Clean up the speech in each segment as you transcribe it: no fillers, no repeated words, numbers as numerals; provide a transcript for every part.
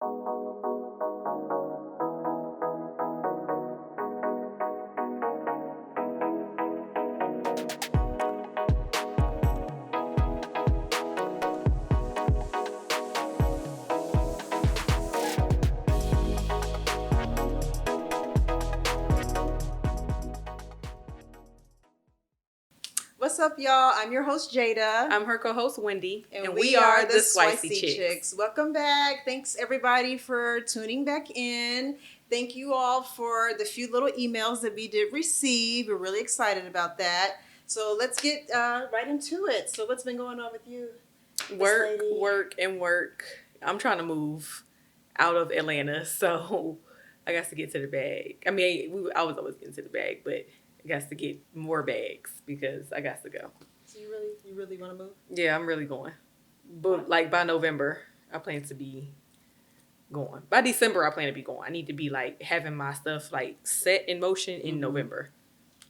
What's up, y'all? I'm your host, Jada. I'm her co-host, Wendy. And we are the Spicy Chicks. Welcome back. Thanks, everybody, for tuning back in. Thank you all for the few little emails that we did receive. We're really excited about that. So let's get right into it. So what's been going on with you? Work. I'm trying to move out of Atlanta, so I got to get to the bag. I mean, I was always getting to the bag, but I got to get more bags because I got to go. So you really want to move? Yeah, I'm really going. But like by November, I plan to be going. By December, I plan to be going. I need to be like having my stuff like set in motion in November.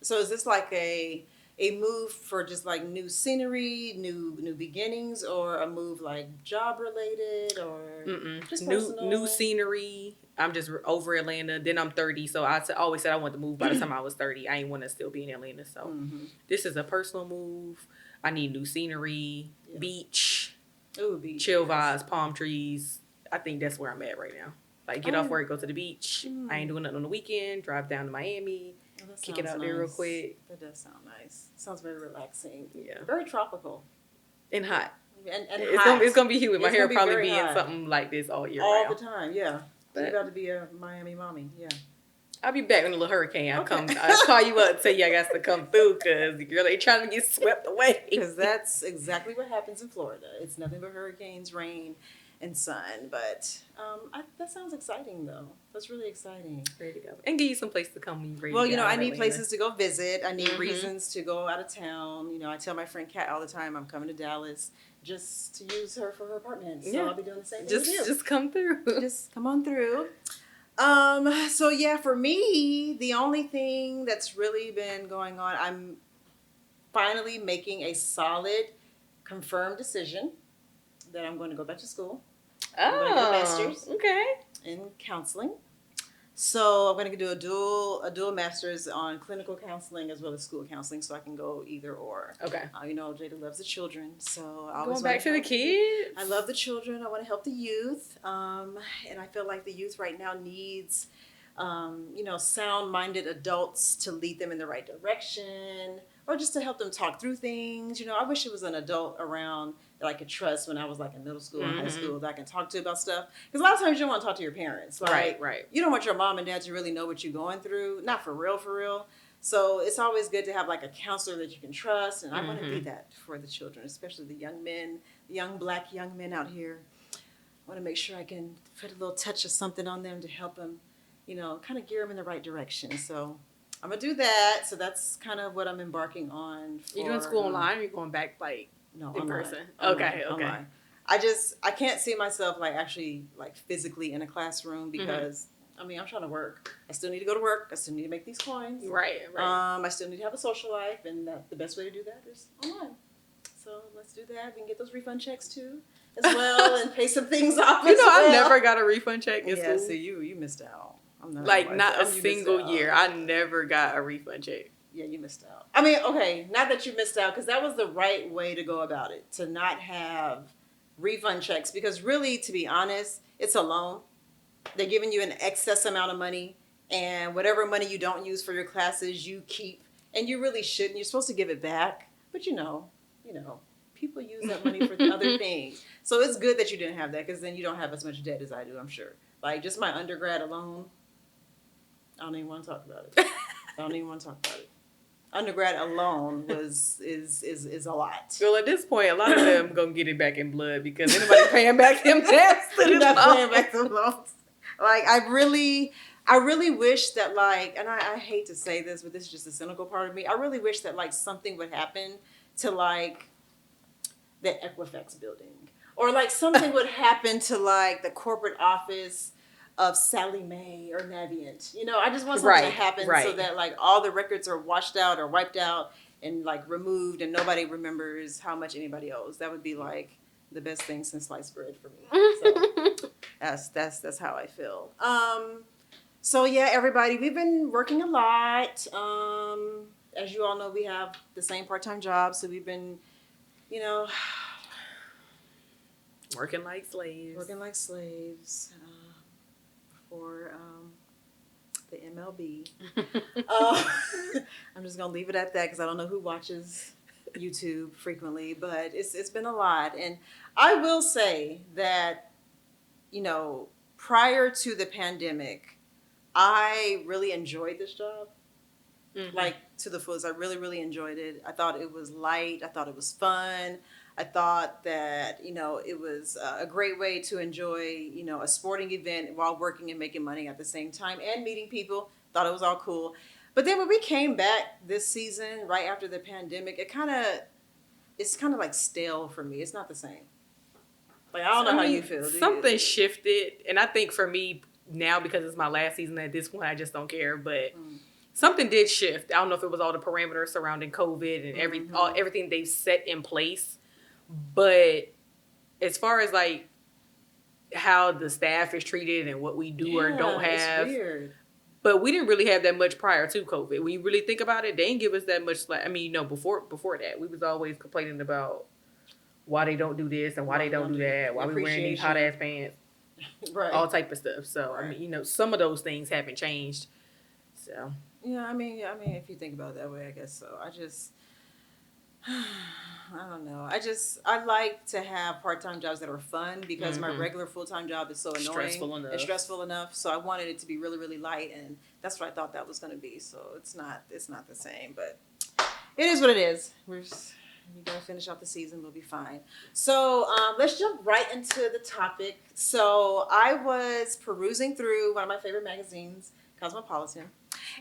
So is this like a move for just like new scenery, new beginnings, or a move like job related, or just personal? New scenery. I'm just over Atlanta. Then I'm 30, so I always said I wanted to move by the time I was 30. I ain't want to still be in Atlanta, so this is a personal move. I need new scenery, beach, beach, chill vibes, palm trees. I think that's where I'm at right now. Like get off work, go to the beach. I ain't doing nothing on the weekend. Drive down to Miami, kick it out there real quick. That does sound nice. Sounds very relaxing. Yeah, very tropical and hot. And it's gonna be humid. My hair will probably be in something like this all year round. All the time. Yeah. But you got to be a Miami mommy, yeah. I'll be back when the little hurricane I'll call you up and tell you I got to come through because you're really trying to get swept away. Because that's exactly what happens in Florida. It's nothing but hurricanes, rain, and sun. But that sounds exciting, though. That's really exciting. Ready to go. And give you some place to come when you're ready to go. Well, I need places to go visit. I need reasons to go out of town. I tell my friend Kat all the time I'm coming to Dallas just to use her for her apartment. So I'll be doing the same thing with you. Just come through. Just come on through. So yeah, for me, the only thing that's really been going on, I'm finally making a solid, confirmed decision that I'm going to go back to school. I'm going to get a master's in counseling. So I'm going to do a dual master's on clinical counseling as well as school counseling, so I can go either or. Okay. Jada loves the children, so I going back to the kids. I love the children. I want to help the youth, and I feel like the youth right now needs, sound-minded adults to lead them in the right direction, or just to help them talk through things. I wish it was an adult around that I could trust when I was like in middle school and high school that I can talk to about stuff. Because a lot of times you don't want to talk to your parents. Like, right. You don't want your mom and dad to really know what you're going through. Not for real. So it's always good to have like a counselor that you can trust. And I want to be that for the children, especially the young men, the young black young men out here. I want to make sure I can put a little touch of something on them to help them, kind of gear them in the right direction. So I'm going to do that. So that's kind of what I'm embarking on. You doing school online or are you going back like in person? Okay. I can't see myself like actually like physically in a classroom because I'm trying to work. I still need to go to work. I still need to make these coins. Right. I still need to have a social life, and the best way to do that is online. So let's do that. We can get those refund checks too, as well, and pay some things off. I never got a refund check. Yeah, so you missed out. Not a single year. I never got a refund check. Yeah, you missed out. Not that you missed out, because that was the right way to go about it, to not have refund checks, because really, to be honest, it's a loan. They're giving you an excess amount of money, and whatever money you don't use for your classes, you keep, and you really shouldn't. You're supposed to give it back, but people use that money for other things. So it's good that you didn't have that, because then you don't have as much debt as I do, I'm sure. Like, just my undergrad alone, I don't even want to talk about it. Undergrad alone is a lot. Well, at this point, a lot of them gonna get it back in blood because anybody paying back them debts. You're not paying back them loans. Like, I really wish that, like, and I hate to say this, but this is just a cynical part of me. I really wish that like something would happen to like the Equifax building, or like something would happen to like the corporate office of Sally Mae or Navient. I just want something to happen so that like all the records are washed out or wiped out and like removed and nobody remembers how much anybody owes. That would be like the best thing since sliced bread for me. So That's how I feel. So yeah, everybody, we've been working a lot. As you all know, we have the same part-time job, so we've been, you know, working like slaves. For the MLB. I'm just gonna leave it at that because I don't know who watches YouTube frequently, but it's been a lot. And I will say that, you know, prior to the pandemic, I really enjoyed this job. Mm-hmm. Like to the fullest. I really, really enjoyed it. I thought it was light. I thought it was fun. I thought that, you know, it was a great way to enjoy, you know, a sporting event while working and making money at the same time and meeting people. Thought it was all cool. But then when we came back this season, right after the pandemic, it's kind of like stale for me. It's not the same. Like, I don't know how you feel. Something shifted. And I think for me now, because it's my last season at this point, I just don't care. But something did shift. I don't know if it was all the parameters surrounding COVID and everything they've set in place. But as far as like how the staff is treated and what we do or don't have, it's weird. But we didn't really have that much prior to COVID. When you really think about it, they didn't give us that much. Like, I mean, you know, before that, we was always complaining about why they don't do this and why they don't do that, why we wearing these hot ass pants, right? All type of stuff. So right. I mean, you know, some of those things haven't changed. So I mean, if you think about it that way, I guess so. I don't know. I like to have part-time jobs that are fun because my regular full-time job is so annoying and stressful enough. So I wanted it to be really, really light, and that's what I thought that was going to be. So it's not the same, but it is what it is. We're going to finish off the season. We'll be fine. So let's jump right into the topic. So I was perusing through one of my favorite magazines, Cosmopolitan.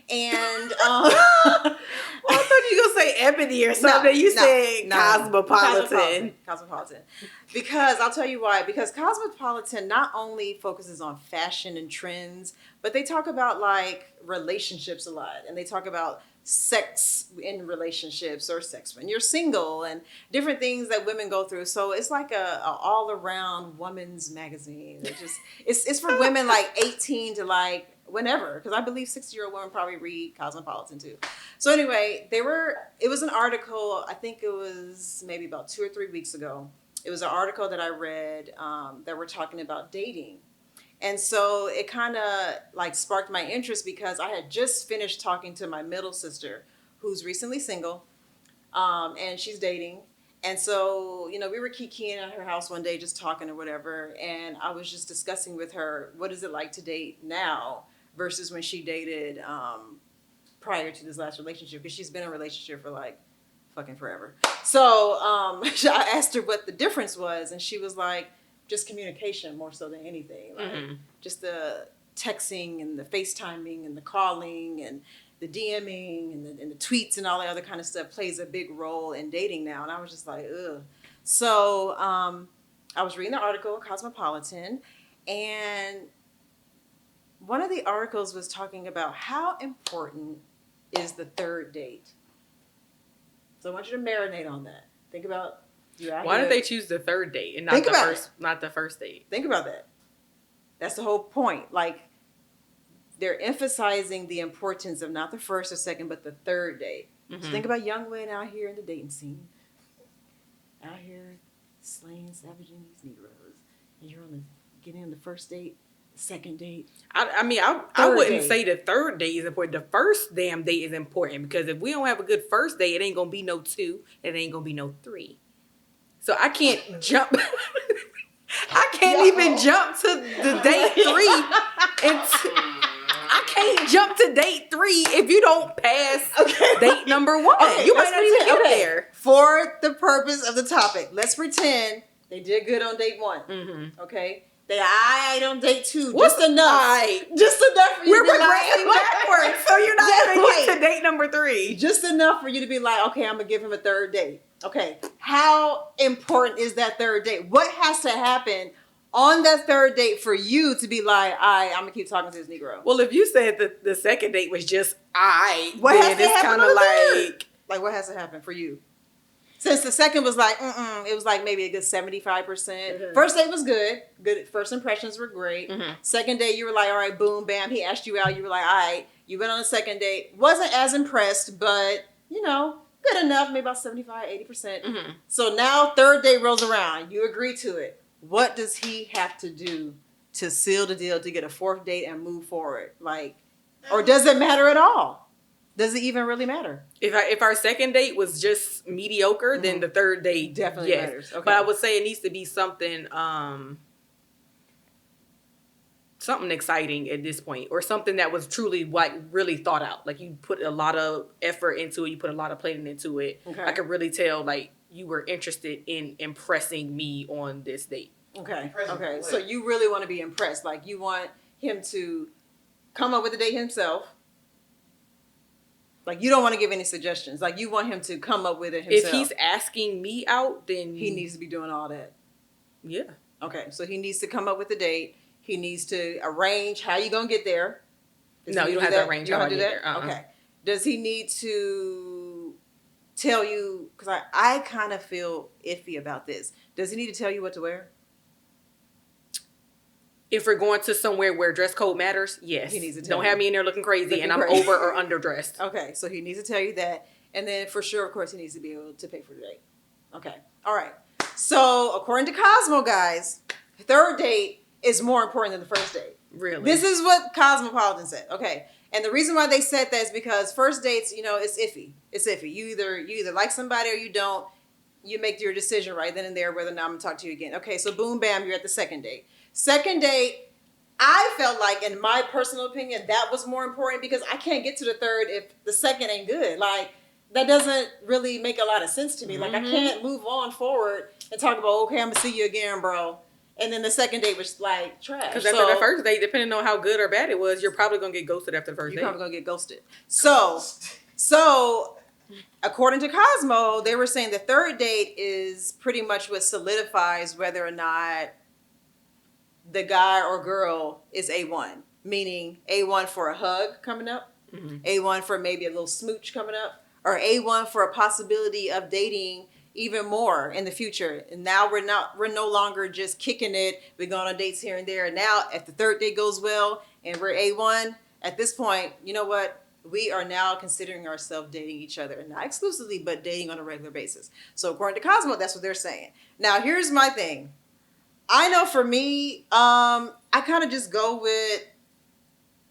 And I thought you were gonna say Ebony or something. You said Cosmopolitan. Cosmopolitan. Because I'll tell you why. Because Cosmopolitan not only focuses on fashion and trends, but they talk about like relationships a lot, and they talk about sex in relationships or sex when you're single and different things that women go through. So it's like a all around woman's magazine. It's for women like 18 to like whenever, because I believe 60-year-old women probably read Cosmopolitan too. So anyway, it was an article, I think it was maybe about 2 or 3 weeks ago. It was an article that I read that were talking about dating. And so it kind of like sparked my interest because I had just finished talking to my middle sister who's recently single and she's dating. And so, you know, we were kikiing at her house one day just talking or whatever. And I was just discussing with her, what is it like to date now versus when she dated prior to this last relationship, because she's been in a relationship for like fucking forever. So I asked her what the difference was, and she was like, just communication more so than anything. Like just the texting and the FaceTiming and the calling and the DMing and the tweets and all that other kind of stuff plays a big role in dating now. And I was just like, ugh. So I was reading the article, Cosmopolitan, and one of the articles was talking about how important is the third date. So I want you to marinate on that. Think about why did they choose the third date and not the first date? Think about that. That's the whole point. Like, they're emphasizing the importance of not the first or second, but the third date. Mm-hmm. So think about young women out here in the dating scene, out here slaying, savaging these Negroes, and you're getting on the first date, second date. I wouldn't say the third date is important. The first damn date is important, because if we don't have a good first date, it ain't gonna be no 2, it ain't gonna be no 3. So I can't jump. I can't even jump to the date 3. I can't jump to date 3 if you don't pass date number 1. Okay, you might not even get there. For the purpose of the topic, let's pretend they did good on date 1. Mm-hmm. Okay. They on date 2. Just enough. Just enough for you to be like, backwards, so you're not going to get to date number 3. Just enough for you to be like, okay, I'm going to give him a third date. Okay. How important is that third date? What has to happen on that third date for you to be like, I'm going to keep talking to this Negro? Well, if you said that the second date was just what has to happen kind of like what has to happen for you? Since the second was like, it was like maybe a good 75%. First date was good. Good. First impressions were great. Second date, you were like, all right, boom, bam. He asked you out. You were like, all right. You went on a second date. Wasn't as impressed, but, good enough. Maybe about 75, 80%. So now third date rolls around. You agree to it. What does he have to do to seal the deal to get a fourth date and move forward? Or does it matter at all? Does it even really matter? If our second date was just mediocre, then the third date definitely matters. Okay. But I would say it needs to be something something exciting at this point, or something that was truly really thought out. Like you put a lot of effort into it, you put a lot of planning into it. Okay. I could really tell you were interested in impressing me on this date. Okay. Okay. So you really want to be impressed. Like you want him to come up with the date himself. Like you don't want to give any suggestions. Like you want him to come up with it himself. If he's asking me out, then he needs to be doing all that. Yeah. Okay. So he needs to come up with a date. He needs to arrange how you gonna get there. No, you don't have to arrange how I get there. Okay. Does he need to tell you? Because I kind of feel iffy about this. Does he need to tell you what to wear? If we're going to somewhere where dress code matters, yes. He needs to tell Don't have me in there looking crazy and I'm over or underdressed. Okay, so he needs to tell you that. And then for sure, of course, he needs to be able to pay for the date. Okay, all right. So according to Cosmo, guys, the third date is more important than the first date. Really? This is what Cosmopolitan said. Okay. And the reason why they said that is because first dates, it's iffy. It's iffy. You either like somebody or you don't. You make your decision right then and there whether or not I'm going to talk to you again. Okay, so boom, bam, you're at the second date. Second date, I felt like, in my personal opinion, that was more important because I can't get to the third if the second ain't good. Like, that doesn't really make a lot of sense to me. Like, I can't move on forward and talk about, okay, I'm going to see you again, bro. And then the second date was like trash. Because after the first date, depending on how good or bad it was, you're probably going to get ghosted after the first date. You're probably going to get ghosted. So, according to Cosmo, they were saying the third date is pretty much what solidifies whether or not the guy or girl is A1. Meaning A1 for a hug coming up, A1 for maybe a little smooch coming up, or A1 for a possibility of dating even more in the future. And now we're no longer just kicking it. We're going on dates here and there. And now if the third date goes well and we're A1, at this point, you know what? We are now considering ourselves dating each other. Not exclusively, but dating on a regular basis. So according to Cosmo, that's what they're saying. Now, here's my thing. I know for me, I kind of just go with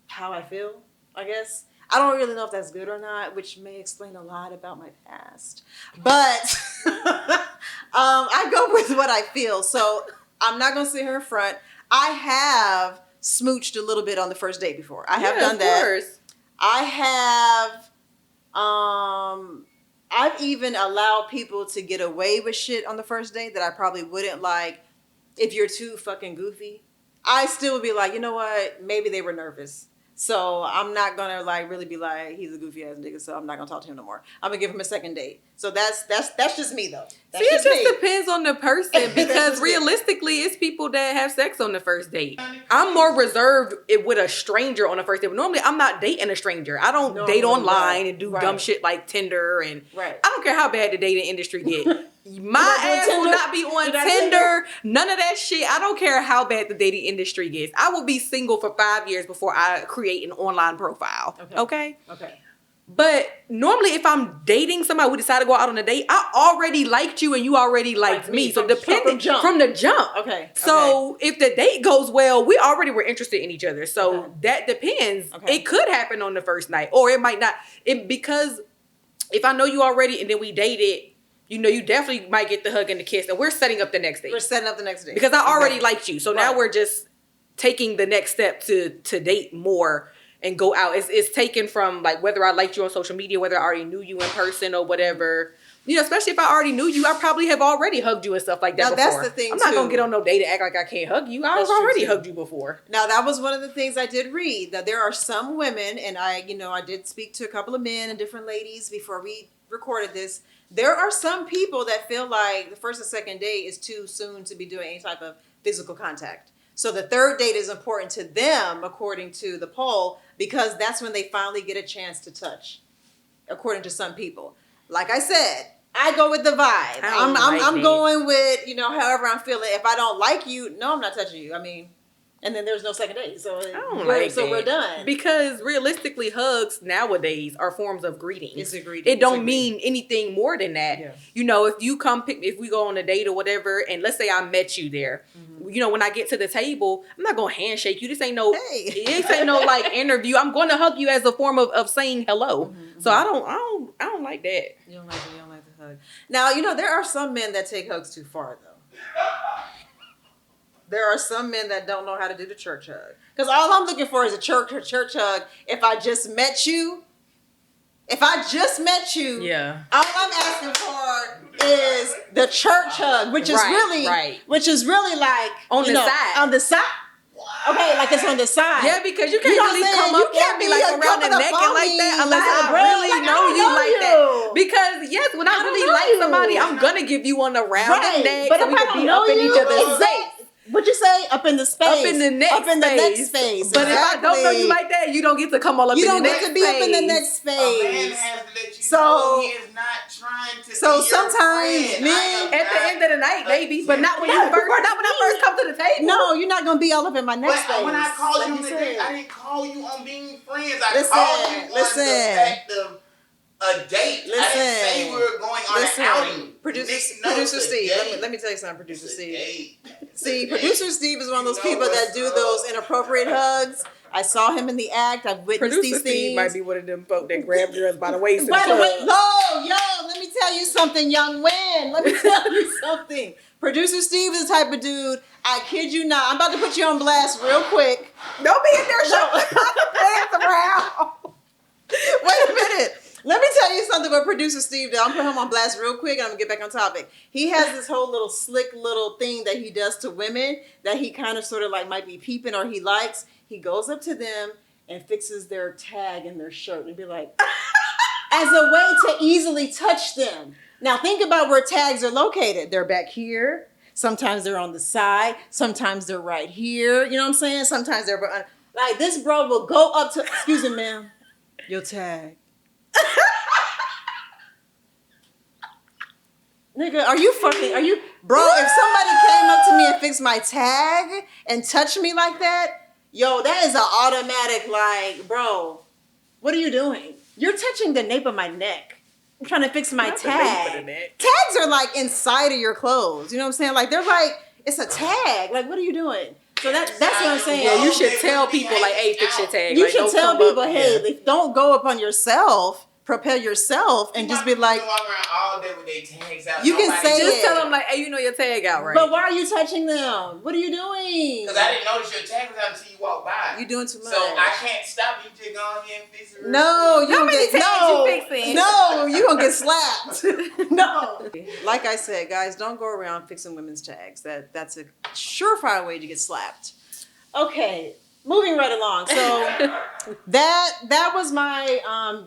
how I feel, I guess. I don't really know if that's good or not, which may explain a lot about my past. But I go with what I feel. So I'm not going to sit here in front. I have smooched a little bit on the first date before. I have done that. Course. I have, I've even allowed people to get away with shit on the first date that I probably wouldn't like if you're too fucking goofy. I still would be like, you know what? Maybe they were nervous. So I'm not gonna really be like, he's a goofy ass nigga, so I'm not gonna talk to him no more. I'm gonna give him a second date. So that's just me though. That's it just depends on the person because realistically, it's people that have sex on the first date. I'm more reserved with a stranger on the first date. But normally, I'm not dating a stranger. I don't date online and do dumb shit like Tinder and I don't care how bad the dating industry get. My ass will not be on Tinder. None of that shit. I don't care how bad the dating industry gets. I will be single for 5 years before I create an online profile. Okay. But normally if I'm dating somebody, we decide to go out on a date, I already liked you and you already liked me. So depending from the jump. Okay. So if the date goes well, we already were interested in each other. So that depends. It could happen on the first night or it might not. Because if I know you already and then we dated, you definitely might get the hug and the kiss, and we're setting up the next date. We're setting up the next date. Because I already liked you. So now we're just taking the next step to date more and go out. It's taken from whether I liked you on social media, whether I already knew you in person or whatever. Especially if I already knew you, I probably have already hugged you and stuff like that before. That's the thing, I'm not going to get on no date and act like I can't hug you. I've already hugged you before. Now, that was one of the things I did read, that there are some women, and I did speak to a couple of men and different ladies before we recorded this. There are some people that feel like the first and second date is too soon to be doing any type of physical contact. So the third date is important to them, according to the poll, because that's when they finally get a chance to touch, according to some people. Like I said, I go with the vibe. I'm it. going with, however I'm feeling. If I don't like you, no, I'm not touching you. I mean, and then there's no second date. So we're done. Because realistically, hugs nowadays are forms of greetings. It's a greeting. It don't mean anything more than that. Yeah. If we go on a date or whatever, and let's say I met you there, when I get to the table, I'm not gonna handshake you. This ain't no like interview. I'm gonna hug you as a form of saying hello. Mm-hmm. So I don't like that. You don't like the hug. Now, there are some men that take hugs too far though. There are some men that don't know how to do the church hug. Because all I'm looking for is a church hug. If I just met you, yeah. All I'm asking for is the church hug, which is really like on the side. Okay, like it's on the side. Yeah, because you can't really come up and be like around the neck and like that unless I really know you like that. Because yes, when I really like somebody, I'm gonna give you one around the neck so we can be up in each other's face. What'd you say? Up in the space. Up in the next space. But if I don't know you like that, you don't get to come all up in the next space. You don't get to be up in the next space. A man has to let you know he is not trying to so be sometimes your men at the end of the night, maybe, but not when I first come to the table. No, you're not gonna be all up in my next space. When I called you on the date, I didn't call you on being friends. I called you on the fact of a date. I didn't say we were going on an outing. Producer Steve, let me tell you something, Producer Steve. See, Producer Steve is one of those people that do those inappropriate hugs. I saw him in the act. I've witnessed these things. Steve might be one of them folk that grab girls by the waist. Let me tell you something, young man. Let me tell you something. Producer Steve is the type of dude, I kid you not. I'm about to put you on blast real quick. Don't be in there showing the pants around. Wait a minute. Let me tell you something about Producer Steve. I'm putting him on blast real quick, and I'm going to get back on topic. He has this whole little slick little thing that he does to women that he kind of sort of like might be peeping or he likes. He goes up to them and fixes their tag in their shirt and be like, as a way to easily touch them. Now, think about where tags are located. They're back here. Sometimes they're on the side. Sometimes they're right here. You know what I'm saying? Sometimes they're... Like, this bro will go up to... Excuse me, ma'am. Your tag. Nigga, are you, bro, if somebody came up to me and fixed my tag and touched me like that, yo, that is an automatic, like, bro, what are you doing? You're touching the nape of my neck. I'm trying to fix my tag. Tags are like inside of your clothes. You know what I'm saying? Like, they're like, it's a tag. Like, what are you doing? So that's what I'm saying. Yeah, you should tell people, like, hey, fix your tag. You should tell people, hey, don't go up on yourself. Propel yourself and just be like, walk around all day with their tags out. You can say just tell them like, hey, your tag out, right? But why are you touching them? What are you doing? Because I didn't notice your tag was out until you walked by. You doing too much. So I can't stop you to go on here and fix it. No, you don't get No, you gonna get slapped. No. Like I said, guys, don't go around fixing women's tags. That's a surefire way to get slapped. Okay, moving right along. So that was my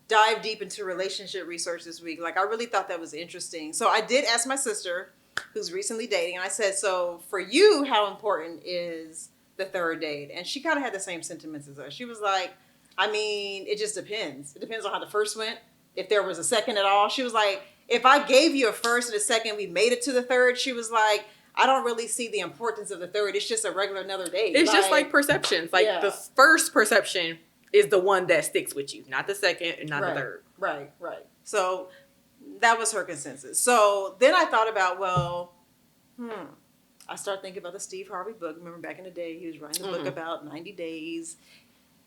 dive deep into relationship research this week. Like, I really thought that was interesting. So I did ask my sister, who's recently dating, and I said, so for you, how important is the third date? And she kind of had the same sentiments as us. She was like, I mean, it just depends. It depends on how the first went. If there was a second at all. She was like, if I gave you a first and a second, we made it to the third, she was like, I don't really see the importance of the third. It's just a regular another date. It's just like perceptions. Like, the first perception is the one that sticks with you, not the second and not the third. Right. So that was her consensus. So then I thought about, I started thinking about the Steve Harvey book. Remember back in the day, he was writing a book about 90 days.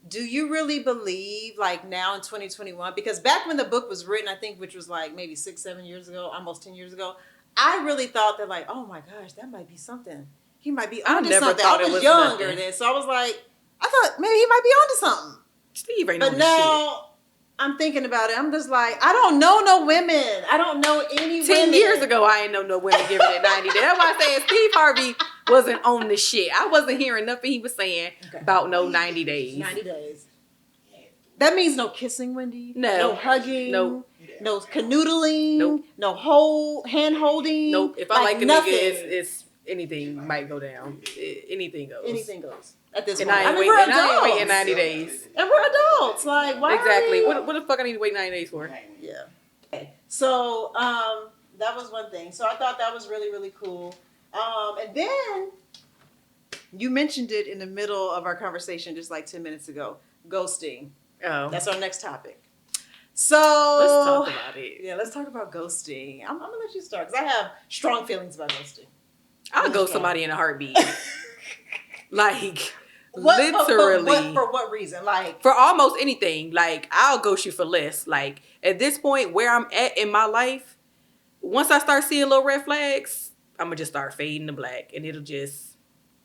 Do you really believe, like, now in 2021, because back when the book was written, I think, which was like maybe 6-7 years ago, almost 10 years ago, I really thought that, like, oh my gosh, that might be something. He might be onto something. I was younger then, so I was like, I thought maybe he might be onto something. Steve ain't on But now I'm thinking about it. I'm just like, I don't know no women. I don't know any women. 10 years ago, I ain't know no women giving it 90 days. That's why I said Steve Harvey wasn't on the shit. I wasn't hearing nothing he was saying about no 90 days. 90 days. That means no kissing, Wendy. No. No hugging. Nope. No canoodling. Nope. No hand holding. Nope. If I like a nigga, it's anything might go down. Anything goes. Anything goes. At this and point. I ain't waiting 90 days. And we're adults. Like, why exactly. Are we... What the fuck I need to wait 90 days for? Yeah. Okay. So that was one thing. So I thought that was really, really cool. And then you mentioned it in the middle of our conversation just like 10 minutes ago. Ghosting. Oh. That's our next topic. So let's talk about it. Yeah, let's talk about ghosting. I'm gonna let you start because I have strong feelings about ghosting. I'll ghost somebody in a heartbeat. Like literally. For what reason? Like for almost anything. Like I'll ghost you for less. Like at this point where I'm at in my life, once I start seeing little red flags, I'm gonna just start fading to black, and it'll just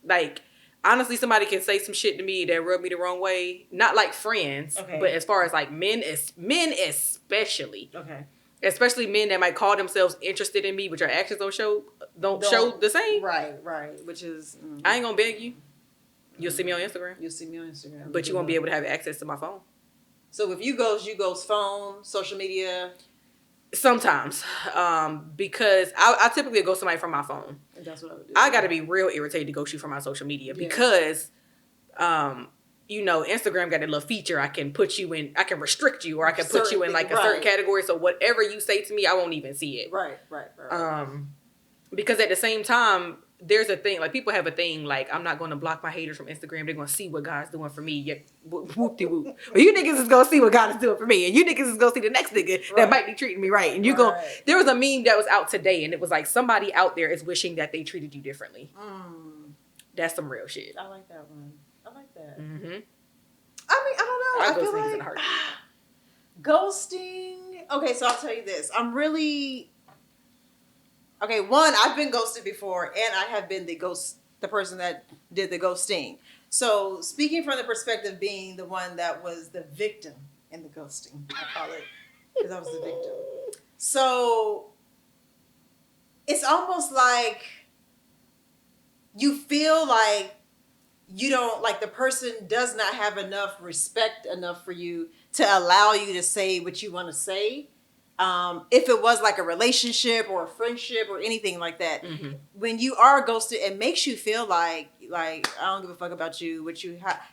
like. Honestly, somebody can say some shit to me that rub me the wrong way. Not like friends, but as far as like men especially. Okay. Especially men that might call themselves interested in me, but your actions don't show the same. Right. Which is I ain't gonna beg you. You'll see me on Instagram. But you won't be able to have access to my phone. So if you ghost phone, social media. Sometimes, because I typically ghost somebody from my phone. And that's what I would do. I got to be real irritated to ghost you from my social media because, Instagram got a little feature. I can put you in. I can restrict you, or I can put you in like a certain category. So whatever you say to me, I won't even see it. Right. Because at the same time, there's a thing, like people have a thing, like I'm not going to block my haters from Instagram. They're going to see what God's doing for me. Yeah, whoop-de-whoop. But you niggas is going to see what God is doing for me. And you niggas is going to see the next nigga that might be treating me right. And there was a meme that was out today and it was like somebody out there is wishing that they treated you differently. That's some real shit. I like that one. I like that. Mm-hmm. I mean, I don't know. I feel like in a heartbeat. Ghosting. Okay, so I'll tell you this. I'm really... Okay, one, I've been ghosted before, and I have been the person that did the ghosting. So, speaking from the perspective being the one that was the victim in the ghosting, I call it, because I was the victim. So, it's almost like you feel like you don't, like the person does not have enough respect enough for you to allow you to say what you want to say. If it was like a relationship or a friendship or anything like that, when you are ghosted, it makes you feel like I don't give a fuck about you,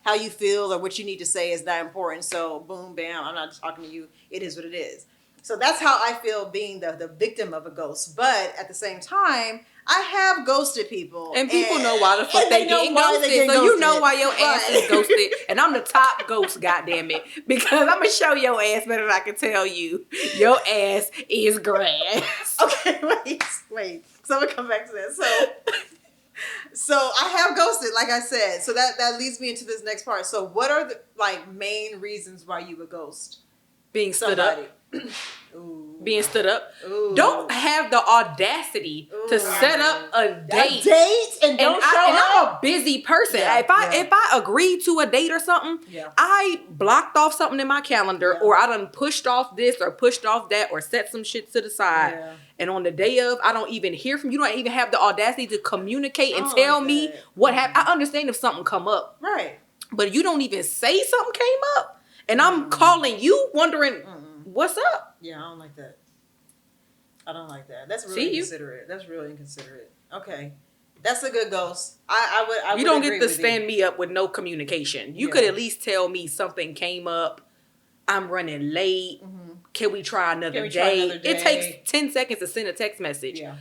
how you feel or what you need to say is not important. So boom, bam, I'm not talking to you. It is what it is. So that's how I feel being the victim of a ghost. But at the same time, I have ghosted people. And people know why the fuck they getting ghosted. So you know why your ass is ghosted. And I'm the top ghost, goddammit. Because I'm going to show your ass better than I can tell you. Your ass is grass. Okay, wait. So I'm going to come back to that. So I have ghosted, like I said. So that leads me into this next part. So what are the main reasons why you would ghost? Being stood up. Ooh. Being stood up. Ooh. Don't have the audacity to set up a date. And don't show up. I'm a busy person. Yeah, if I agree to a date or something, I blocked off something in my calendar or I done pushed off this or pushed off that or set some shit to the side. Yeah. And on the day of, I don't even hear from you. You don't even have the audacity to communicate and tell me what happened. I understand if something come up. Right. But you don't even say something came up. And I'm calling you wondering... What's up? Yeah, I don't like that. That's really inconsiderate. That's really inconsiderate. Okay. That's a good ghost. I would You don't get to stand me up with no communication. You could at least tell me something came up. I'm running late. Mm-hmm. Can we try another day? It takes 10 seconds to send a text message. Yeah.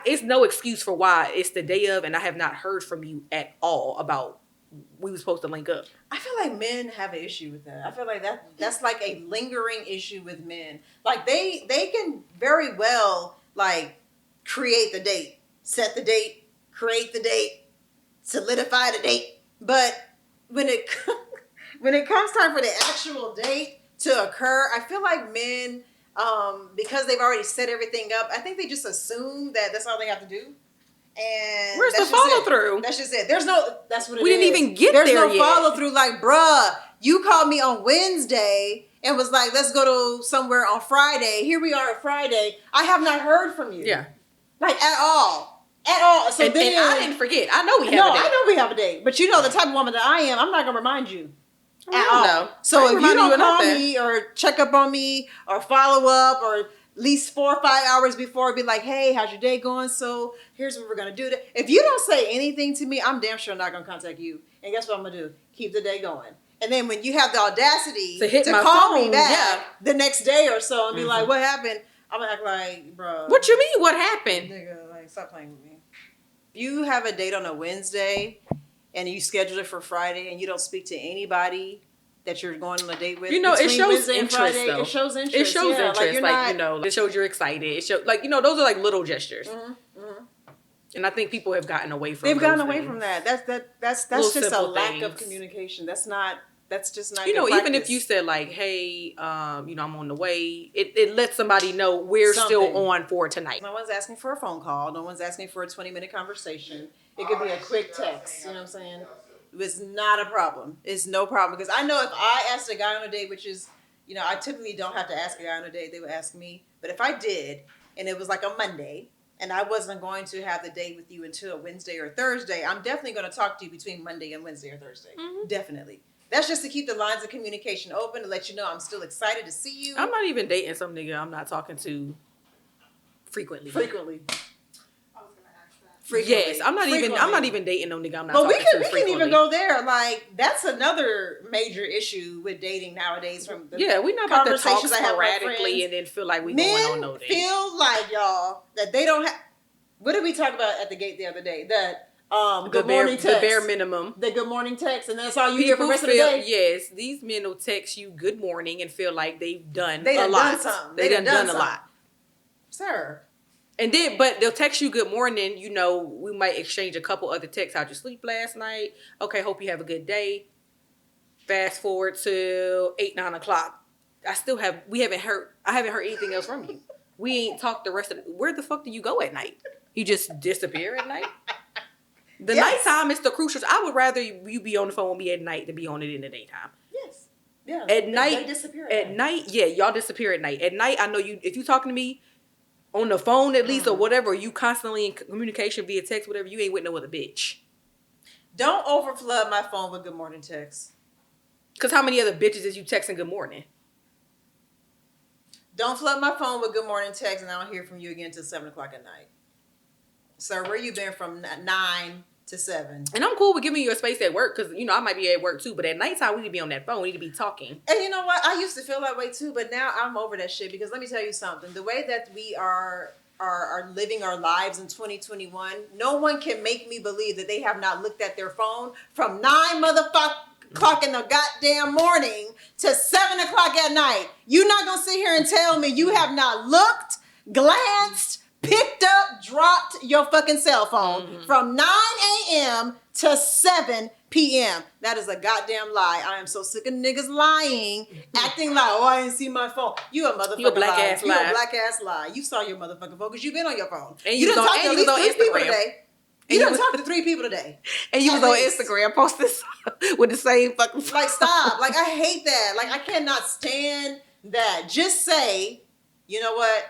It's no excuse for why it's the day of and I have not heard from you at all about we were supposed to link up. I feel like men have an issue with that. I feel like that's like a lingering issue with men. Like they can very well like create the date, set the date, create the date, solidify the date. But when it comes time for the actual date to occur, I feel like men, because they've already set everything up, I think they just assume that that's all they have to do. And where's the follow through? That's just it. That's what it is. We didn't even get there yet. There's no follow through. Like, bruh, you called me on Wednesday and was like, let's go to somewhere on Friday. Here we are at Friday. I have not heard from you. Yeah. Like, at all. At all. So and I didn't forget. I know we have a date. I know we have a date. But you know the type of woman that I am, I'm not going to remind you. At all. No. So if you don't call me or check up on me or follow up or at least 4 or 5 hours before, be like, hey, how's your day going? So here's what we're going to do. If you don't say anything to me, I'm damn sure not going to contact you. And guess what I'm going to do? Keep the day going. And then when you have the audacity to call me back the next day or so and be like, what happened? I'm gonna act like, bro. What you mean? What happened? Nigga, like, stop playing with me. If you have a date on a Wednesday and you schedule it for Friday and you don't speak to anybody that you're going on a date with, you know, it shows Wednesday interest. Friday, though. It shows interest. It shows yeah, interest. Like, you know, it shows you're excited. It shows, like, you know, those are like little gestures. And I think people have gotten away from. They've gotten away from that. That's just a lack things. of communication. That's just not. You know, good even if practice. you said like, "Hey, you know, I'm on the way," it lets somebody know we're still on for tonight. No one's asking for a phone call. No one's asking for a 20-minute conversation. It could be a quick text. You know what I'm saying? It's not a problem. It's no problem because I know if I asked a guy on a date, which is, you know, I typically don't have to ask a guy on a date. They would ask me. But if I did, and it was like a Monday, and I wasn't going to have the date with you until Wednesday or Thursday, I'm definitely going to talk to you between Monday and Wednesday or Thursday. Mm-hmm. Definitely. That's just to keep the lines of communication open, to let you know I'm still excited to see you. I'm not even dating some nigga I'm not talking to frequently. Frequently. Yes, I'm not even dating no nigga I'm not talking to frequently. We can even go there. Like, that's another major issue with dating nowadays. From the we're not about to talk sporadically and then feel like we going on no date. Feel like, y'all, that they don't have. What did we talk about at the gate the other day? That good morning text, the bare minimum, the good morning text, and that's all you hear for the rest of the day. Yes, these men will text you good morning and feel like they've done a lot. They done a lot, sir. And then, but they'll text you good morning. You know, we might exchange a couple other texts. How'd you sleep last night? Okay, hope you have a good day. Fast forward to 8-9 o'clock. I haven't heard anything else from you. We ain't talked the rest of where the fuck do you go at night? You just disappear at night? The nighttime is the crucial. I would rather you be on the phone with me at night than be on it in the daytime. Yes. Yeah. At night, they disappear at night, yeah, y'all disappear at night. At night, I know you, if you talking to me, on the phone at least or whatever, you constantly in communication via text, whatever, you ain't with no other bitch. Don't overflood my phone with good morning texts. Because how many other bitches is you texting good morning? Don't flood my phone with good morning texts and I don't hear from you again until 7 o'clock at night. Sir, where you been from 9 to 7? And I'm cool with giving you a space at work because, you know, I might be at work too. But at nighttime, we need to be on that phone. We need to be talking. And you know what? I used to feel that way too, but now I'm over that shit because let me tell you something. The way that we are living our lives in 2021, no one can make me believe that they have not looked at their phone from 9 o'clock in the goddamn morning to 7 o'clock at night. You're not going to sit here and tell me you have not looked, glanced, picked up, dropped your fucking cell phone from 9 a.m. to 7 p.m. That is a goddamn lie. I am so sick of niggas lying, acting like, oh, I didn't see my phone. You a motherfucking You a black lie. ass lie. You a black ass lie. You saw your motherfucking phone because you've been on your phone. And you done talked to at least 3 people Instagram. today. You done talked to 3 people today. And you was on Instagram posting with the same fucking phone. Like, stop. Like, I hate that. Like, I cannot stand that. Just say, you know what?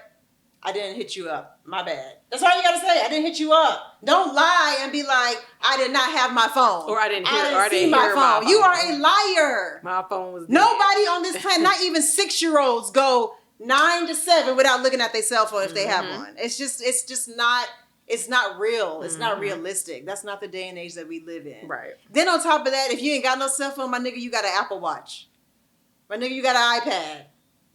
I didn't hit you up. My bad. That's all you gotta say. I didn't hit you up. Don't lie and be like, I did not have my phone. Or I didn't see my phone. You are a liar. My phone was dead. Nobody on this planet, not even 6-year-olds, go 9 to 7 without looking at their cell phone if they have one. It's just not. It's not real. It's not realistic. That's not the day and age that we live in. Right. Then on top of that, if you ain't got no cell phone, my nigga, you got an Apple Watch. My nigga, you got an iPad.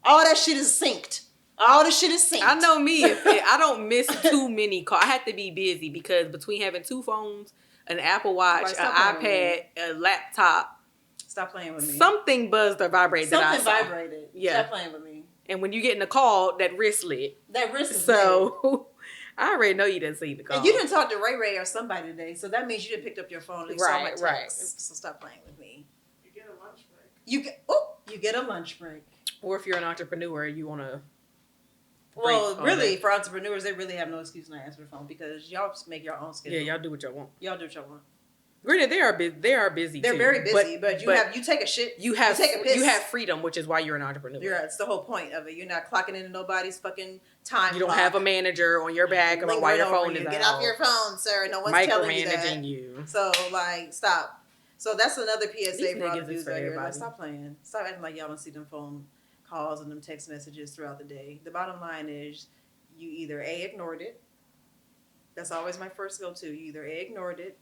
All that shit is synced. All the shit is synced. I know me. I don't miss too many calls. I had to be busy because between having 2 phones, an Apple Watch, an iPad, a laptop. Stop playing with me. Something buzzed or vibrated. Something vibrated. Yeah. Stop playing with me. And when you get in a call, that wrist lit. That wrist is so I already know you didn't see the call. And you didn't talk to Ray or somebody today, so that means you didn't pick up your phone and saw my text. Right. So stop playing with me. You get a lunch break. You get a lunch break. Or if you're an entrepreneur, you want to. Well, really, for entrepreneurs, they really have no excuse not to answer the phone because y'all make your own schedule. Yeah, y'all do what y'all want. Y'all do what y'all want. Granted, they are busy. They're too, very busy, but you take a shit. You take a piss. You have freedom, which is why you're an entrepreneur. Yeah, it's the whole point of it. You're not clocking into nobody's fucking time. You don't have a manager on your back about why your phone is out. Get off your phone, sir. No one's telling you that. Micromanaging you. So, like, stop. So that's another PSA for all the dudes out here. Everybody. Like, stop playing. Stop acting like y'all don't see them phone calls and them text messages throughout the day. The bottom line is you either A, ignored it. That's always my first go-to. You either A, ignored it.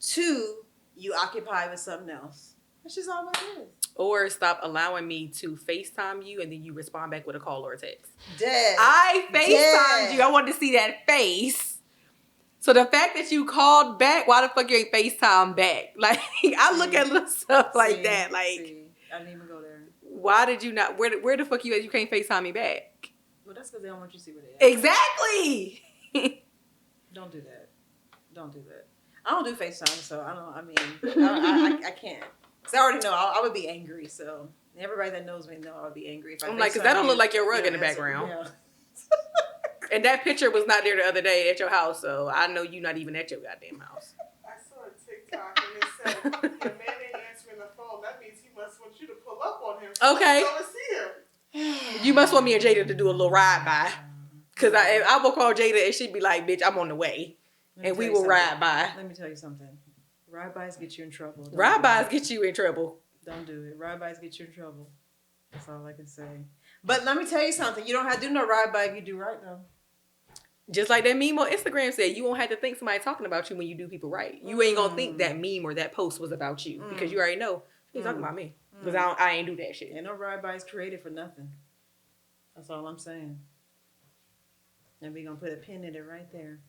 2, you occupy with something else. That's just all it is. Or stop allowing me to FaceTime you and then you respond back with a call or a text. Dead. I FaceTimed you. I wanted to see that face. So the fact that you called back, why the fuck you ain't FaceTime back? Like, I look at little stuff like that. Like, I didn't even go there. Why did you not? Where the fuck you at? You can't FaceTime me back. Well, that's because they don't want you to see where they are. Exactly. Don't do that. Don't do that. I don't do FaceTime, so I can't. Because I already know I would be angry, so everybody that knows me know I would be angry if I I'm like, because that don't look like your rug in the background. Yeah. And that picture was not there the other day at your house, so I know you not even at your goddamn house. I saw a TikTok and it said, if your man ain't answering the phone, that means he must want you to pull up on him. Okay. So to see him. You must want me and Jada to do a little ride by. Because I will call Jada and she'd be like, bitch, I'm on the way. And we will ride by. Let me tell you something. Ride-bys get you in trouble. Ride-bys get you in trouble. Don't do it. Ride-bys get you in trouble. That's all I can say. But let me tell you something. You don't have to do no ride-by if you do right, though. Just like that meme on Instagram said, you won't have to think somebody talking about you when you do people right. You ain't gonna think that meme or that post was about you because you already know he's talking about me. Because I ain't do that shit. Ain't no ride-bys created for nothing. That's all I'm saying. And we're gonna put a pin in it right there.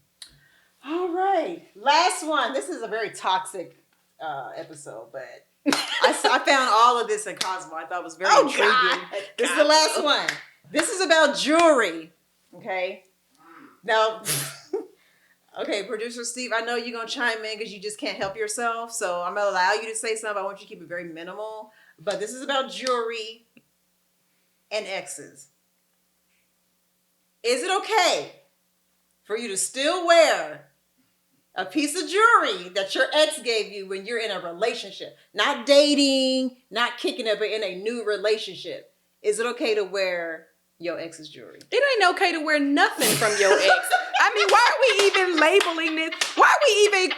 All right, last one. This is a very toxic episode, but I found all of this in Cosmo. I thought it was very intriguing. God. This is the last one. This is about jewelry. Okay. Now, okay, producer Steve, I know you're gonna chime in because you just can't help yourself. So I'm gonna allow you to say something. I want you to keep it very minimal. But this is about jewelry and exes. Is it okay for you to still wear a piece of jewelry that your ex gave you when you're in a relationship? Not dating, not kicking it, but in a new relationship. Is it okay to wear your ex's jewelry? It ain't okay to wear nothing from your ex. I mean, why are we even labeling this? Why are we even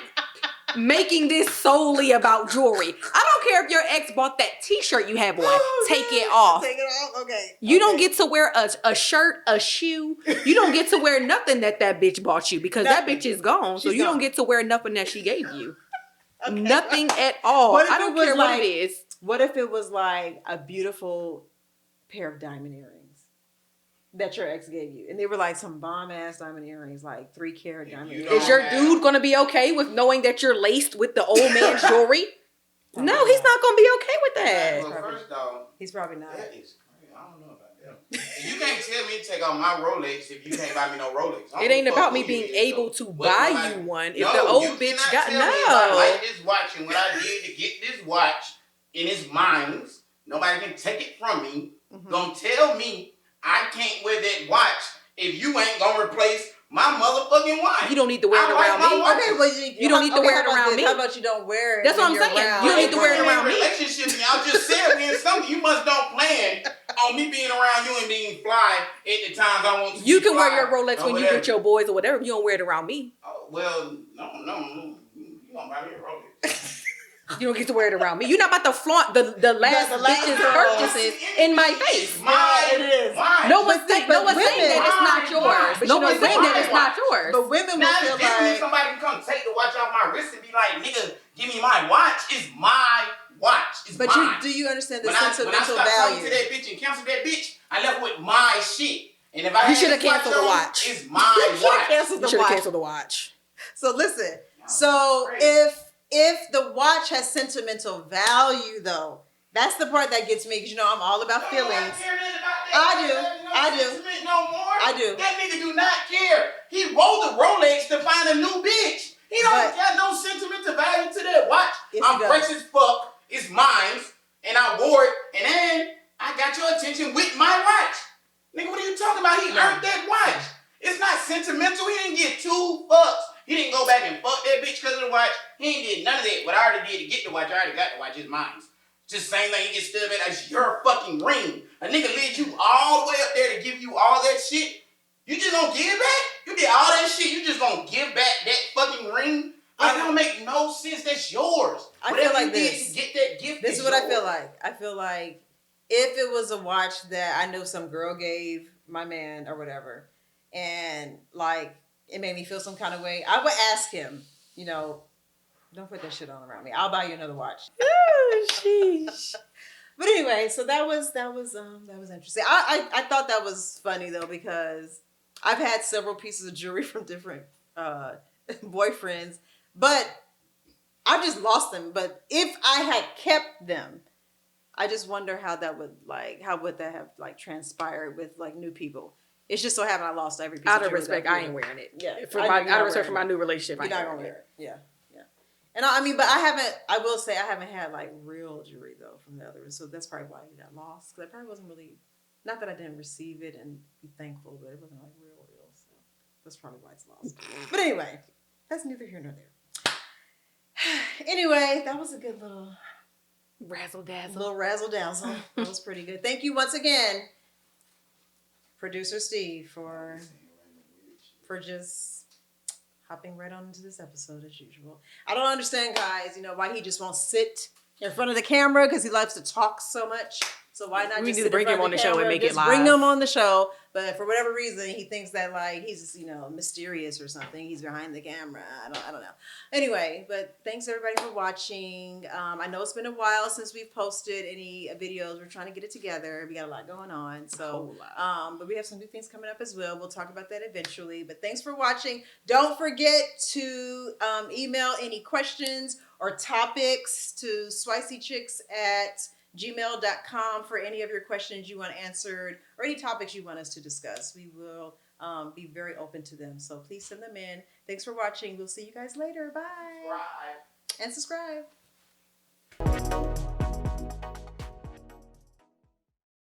making this solely about jewelry? I don't care if your ex bought that t-shirt you have on. Take it off. Take it off? Okay. You don't get to wear a shirt, a shoe. You don't get to wear nothing that bitch bought you because that bitch is gone. So you don't get to wear nothing that she gave you. Okay. Nothing at all. I don't care what it is. What if it was like a beautiful pair of diamond earrings that your ex gave you, and they were like some bomb ass diamond earrings, like 3-carat diamond earrings? Is your dude gonna be okay with knowing that you're laced with the old man's jewelry? No, he's not gonna be okay with that. Well, first off, he's probably not. That is crazy. I don't know about that. You can't tell me to take off my Rolex if you can't buy me no Rolex. It ain't about me being able to buy you one. If the old bitch got I like this watch and what I did to get this watch and it's mine. Nobody can take it from me. Gonna tell me I can't wear that watch if you ain't gonna replace my motherfucking watch. You don't need to wear it around me. Okay, well, you don't need to wear it around me. How about you don't wear it? That's what I'm saying. You don't need to wear it around me. Relationship, y'all just said we're in something. You must don't plan on me being around you and being fly at the times I want to. You can wear your Rolex when you with your boys or whatever. You don't wear it around me. Oh, well, no. You don't buy me a Rolex. You don't get to wear it around me. You're not about to flaunt the last bitch's purchases in my face. It is. No one's saying that it's not yours. No one's saying that it's not yours. But women will feel like somebody can come take the watch off my wrist and be like, nigga, give me my watch. It's my watch. It's mine. Do you understand the when sentimental I value? to that bitch and cancel that bitch, I left with my shit. And if I you should have canceled the watch. It's my watch. You should have canceled the watch. So listen. So if the watch has sentimental value, though, that's the part that gets me, because I'm all about feelings. I do. That nigga do not care. He rolled the Rolex to find a new bitch. He don't got no sentimental value to that watch. I'm fresh as fuck. It's mine, and I wore it, and then I got your attention with my watch. Nigga, what are you talking about? He earned that watch. It's not sentimental. He didn't get 2 fucks. He didn't go back and fuck that bitch because of the watch. He ain't did none of that. What I already did to get the watch, I already got the watch. It's mine. Just same thing. He gets stubbed at. That's your fucking ring. A nigga led you all the way up there to give you all that shit. You just gonna give it back? You did all that shit. You just gonna give back that fucking ring? Like, that don't make no sense. That's yours. I feel like this. To get that gift. This is what I feel like. I feel like if it was a watch that I know some girl gave my man or whatever, and like it made me feel some kind of way, I would ask him, don't put that shit on around me. I'll buy you another watch. Oh, shit. But anyway, so that was interesting. I thought that was funny though, because I've had several pieces of jewelry from different boyfriends, but I've just lost them. But if I had kept them, I just wonder how that would have like transpired with like new people. It's just so happened I lost every piece out of of jewelry. respect, I ain't wearing it. Yeah, out of respect for my new relationship, you're not gonna wear it. Yeah. And I mean, but I will say I haven't had like real jewelry though from the others. So that's probably why you got lost. Because I probably wasn't really, not that I didn't receive it and be thankful, but it wasn't like real. So that's probably why it's lost. But anyway, that's neither here nor there. Anyway, that was a good little razzle dazzle. Little razzle dazzle. That was pretty good. Thank you once again, producer Steve, for just hopping right on into this episode as usual. I don't understand, guys, why he just won't sit in front of the camera, because he likes to talk so much. So why not just bring him on the show and make it live? Bring him on the show. But for whatever reason, he thinks that like he's just, mysterious or something. He's behind the camera. I don't know. Anyway, but thanks everybody for watching. I know it's been a while since we've posted any videos. We're trying to get it together. We got a lot going on. So, but we have some new things coming up as well. We'll talk about that eventually. But thanks for watching. Don't forget to email any questions or topics to spicychicks@gmail.com for any of your questions you want answered or any topics you want us to discuss. We will be very open to them. So please send them in. Thanks for watching. We'll see you guys later. Bye. Right. And subscribe.